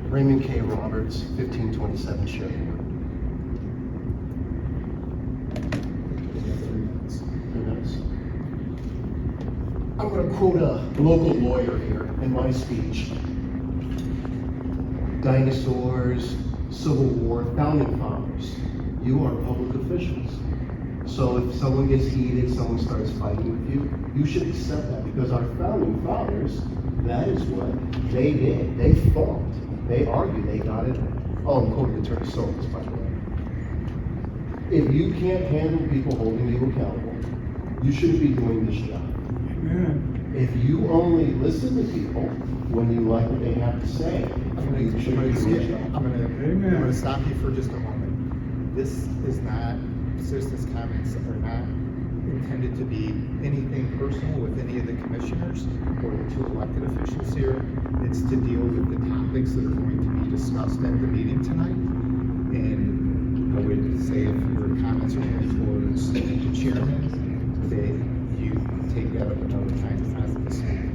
Raymond K. Roberts, 1527 Sheridan Road. 3 minutes. I'm going to quote a local lawyer here in my speech. Dinosaurs, Civil War, founding fathers. You are public officials. So if someone gets heated, someone starts fighting with you, you should accept that, because our founding fathers, that is what they did. They fought, they argued, they got it. Oh, I'm quoting Attorney Solis, by the way. If you can't handle people holding you accountable, you shouldn't be doing this job. Amen. If you only listen to people when you like what they have to say, you shouldn't be doing this job. I'm going to stop you for just a moment. This is not, citizens' comments are not intended to be anything personal with any of the commissioners or the 2 elected officials here. It's to deal with the topics that are going to be discussed at the meeting tonight. And I would say if your comments are going towards the chairman, that you take that up another time as this meeting.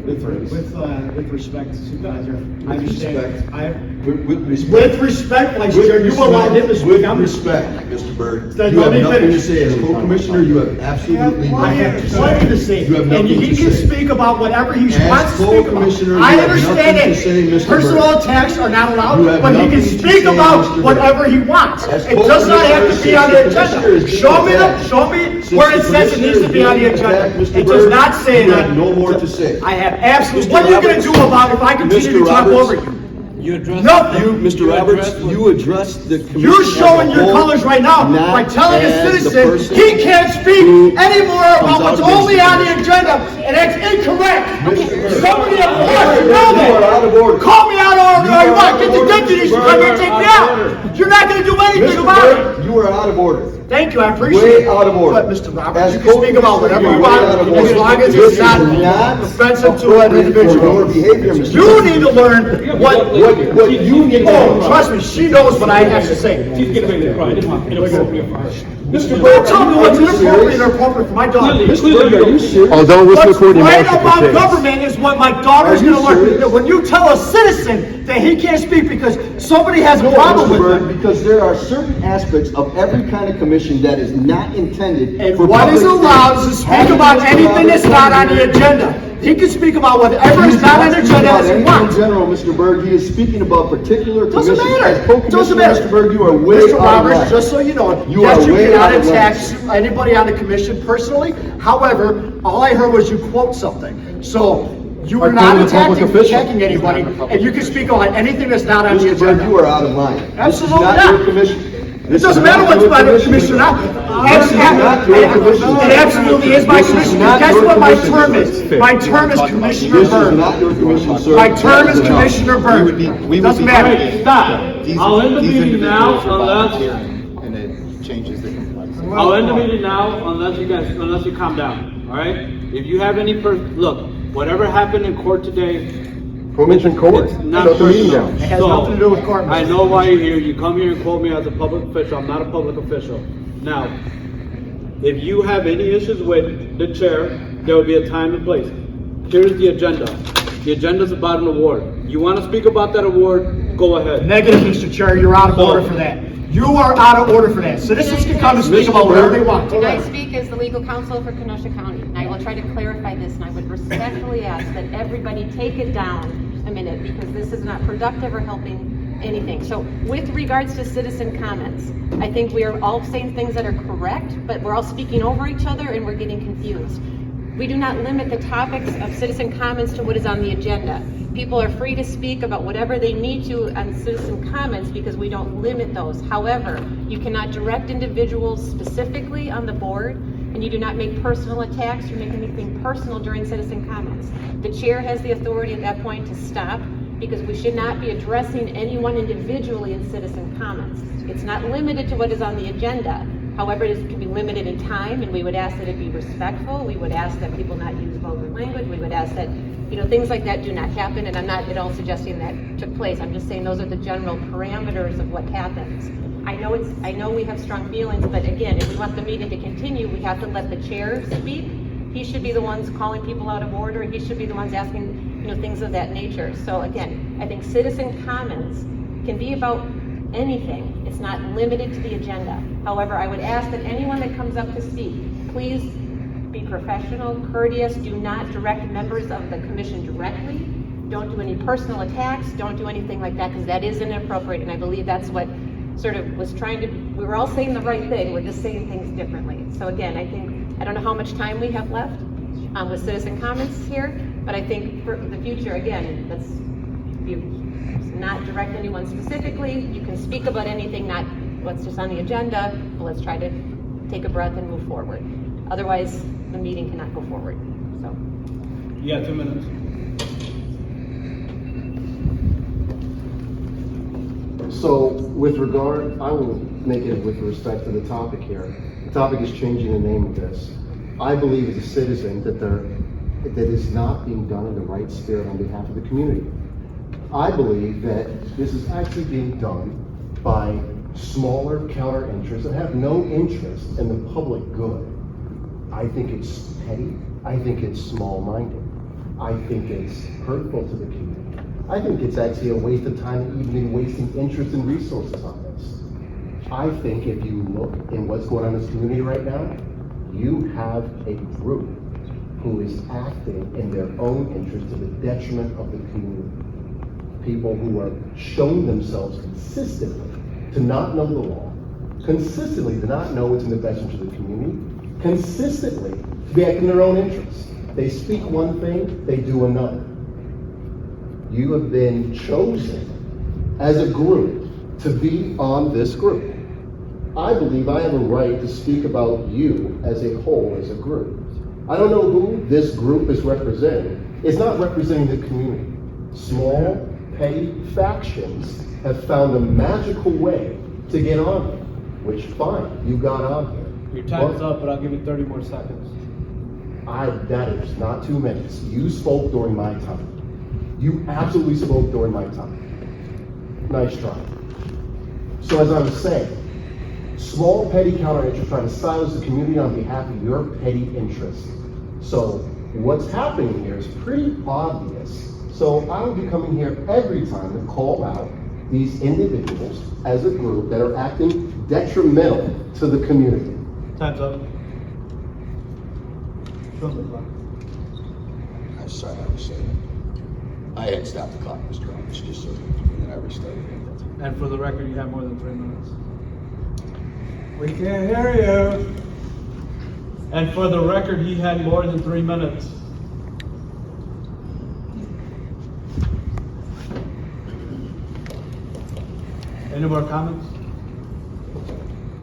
With respect, Supervisor, I With understand. respect. With respect, Vice Chair, you allowed him to speak. With respect, Mr. Byrd, you have nothing to say as co-commissioner. You have absolutely I nothing have to say. plenty to say, You have and nothing he to can say. speak about whatever he As wants to speak co-commissioner, about. you I have understand nothing to say, it. Mr. Personal Byrd. attacks are not You allowed, have but he nothing can to speak say, about Mr. Byrd. whatever he wants. As It does not have to be on the co-commissioner, agenda. since Show me the where it says it needs to be on the agenda. Mr. It does Byrd, not say you that. have no more to say. I have absolutely. Mr. What are you going to Roberts, do about it if I continue Mr. to talk Roberts, over you? You addressed Nothing. Mr. Roberts, you addressed the commission. You're as a showing your whole, colors right now not by telling a as the citizen person he can't speak who anymore about comes what's out against only the on the commission. agenda, and that's incorrect. Mr. Somebody up Byrd, front should know you are out of that. order. Call me out of order all you are out want. of Get the order, deputies to Mr. come here Byrd. and take me out. You're not going to do anything Mr. about it. Byrd, you are out of order. Thank you, I appreciate it. Way out of order. But Mr. Roberts, As you can speak about whatever you co-commissioner, want, you are as out of long order. as This it's is not not offensive to an appropriate for individual. your behavior, Mr. You Byrd. need to learn what you need to Oh, learn. trust me, she knows what I have to say. She's getting ready to cry. Inappropriate for her. Mr. Don't Byrd, tell me what's are you inappropriate serious? or appropriate for my daughter. Mr. Byrd, are you serious? Oh, don't listen What's to Courtney right Marshall about for things. government is what my daughter's Are you going to learn. serious? When you tell a citizen that he can't speak because somebody has a No, problem Mr. with Byrd, him, because there are certain aspects of every kind of commission that is not intended and for what is public allowed is to safety. speak about anything that's not on the agenda. He can speak about whatever is not on the agenda as he In wants. general, Mr. Byrd, he is speaking about particular Doesn't commissions. matter. As co-commissioner, Doesn't matter. Mr. Byrd, you are way Mr. out of Roberts, line. just so you know, You yes, are you way cannot out of line. attack anybody on the commission personally. However, all I heard was you quote something. So you were not quoted a public official. attacking anybody, and you can speak on anything that's not on the Mr. Byrd, agenda. you are out of line. Absolutely This is not. not your commission. It doesn't matter what's by the commission or not. This is not your commission. It absolutely is my This is commission. not Guess your what my commission, term sir. is? My term is Commissioner This is Byrd. not your commission, sir. My term is That enough. Commissioner Byrd. Doesn't matter. Stop. I'll end the meeting now unless, And it changes the complexity. I'll end the meeting now unless you calm down, all right? If you have any look, whatever happened in court today, Go mention court. it's not Shut the meeting personal. down. It has nothing to do with court, Mr. I know why you're here. You come here and quote me as a public official. I'm not a public official. Now, if you have any issues with the chair, there will be a time and place. Here's the agenda. The agenda is about an award. You want to speak about that award? Go ahead. Negative, Mr. Chair, you're out of order for that. You are out of order for that. Citizens can come and speak about whatever they want. Can I speak as the legal counsel for Kenosha County? And I will try to clarify this, and I would respectfully ask that everybody take it down a minute, because this is not productive or helping anything. So with regards to citizen comments, I think we are all saying things that are correct, but we're all speaking over each other and we're getting confused. We do not limit the topics of citizen comments to what is on the agenda. People are free to speak about whatever they need to on citizen comments because we don't limit those. However, you cannot direct individuals specifically on the board, and you do not make personal attacks or make anything personal during citizen comments. The chair has the authority at that point to stop, because we should not be addressing anyone individually in citizen comments. It's not limited to what is on the agenda. However, it can be limited in time, and we would ask that it be respectful. We would ask that people not use vulgar language. We would ask that, things like that do not happen, and I'm not at all suggesting that took place. I'm just saying those are the general parameters of what happens. I know we have strong feelings, but again, if we want the meeting to continue, we have to let the chair speak. he should be the ones calling people out of order, he should be the ones asking, you know, things of that nature. So again, I think citizen comments can be about anything. It's not limited to the agenda. However, I would ask that anyone that comes up to speak, please be professional, courteous, do not direct members of the commission directly. Don't do any personal attacks, don't do anything like that, because that is inappropriate, and I believe that's what sort of was trying to, we were all saying the right thing, we're just saying things differently. So again, I think, I don't know how much time we have left with citizen comments here, but I think for the future, again, let's not direct anyone specifically. You can speak about anything, not what's just on the agenda, but let's try to take a breath and move forward. Otherwise, the meeting cannot go forward, so. You got 2 minutes. So with regard, I will make it with respect to the topic here. The topic is changing the name of this. I believe as a citizen that is not being done in the right spirit on behalf of the community. I believe that this is actually being done by smaller counter interests that have no interest in the public good. I think it's petty. I think it's small-minded. I think it's hurtful to the community. I think it's actually a waste of time, even wasting interest and resources on this. I think if you look in what's going on in this community right now, you have a group who is acting in their own interest to the detriment of the community. People who are showing themselves consistently to not know the law, consistently to not know what's in the best interest of the community, consistently to be acting in their own interests. They speak one thing, they do another. You have been chosen as a group to be on this group. I believe I have a right to speak about you as a whole, as a group. I don't know who this group is representing. It's not representing the community. Small, petty factions have found a magical way to get on here, which fine, you got on here. Your time's up, but I'll give you 30 more seconds. That is not 2 minutes. You spoke during my time. You absolutely spoke during my time. Nice try. So as I was saying, small petty counter interests trying to silence the community on behalf of your petty interests. So what's happening here is pretty obvious. So I will be coming here every time to call out these individuals as a group that are acting detrimental to the community. Time's up. I'm sorry, I was saying. I had stopped the clock, Mr. Roberts, just so that I restarted it. And for the record, you have more than 3 minutes. We can't hear you. And for the record, he had more than 3 minutes. Any more comments?